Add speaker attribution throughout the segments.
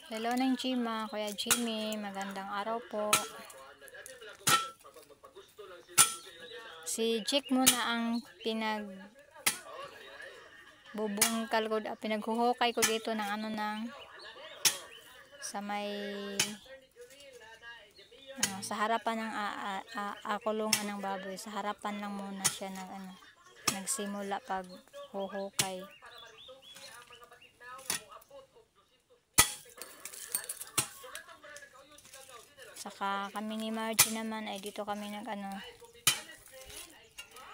Speaker 1: Hello ng Jima, Kuya Jimmy, magandang araw po. Si Jake muna ang bubungkal ko, pinaghuhukay ko dito ng sa may sa harapan ng kulungan ng baboy. Sa harapan lang muna siya nagsimula pag huhukay. Saka kami ni Margie naman ay dito kami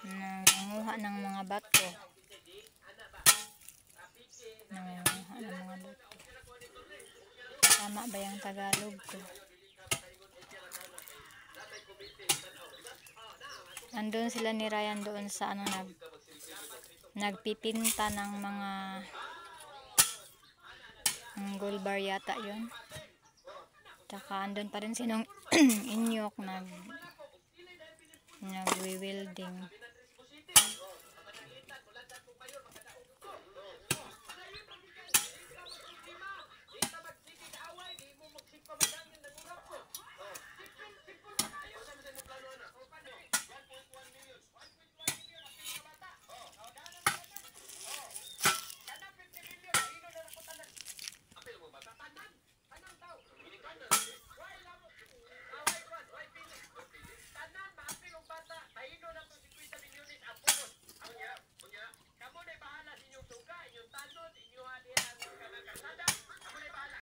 Speaker 1: nanguha ng mga bato. Tama ba yung Tagalog ko? Andun sila ni Ryan doon sa nagpipinta ng mga gold bar yata yun. Tsaka andun pa rin sinong Inyok nag-welding.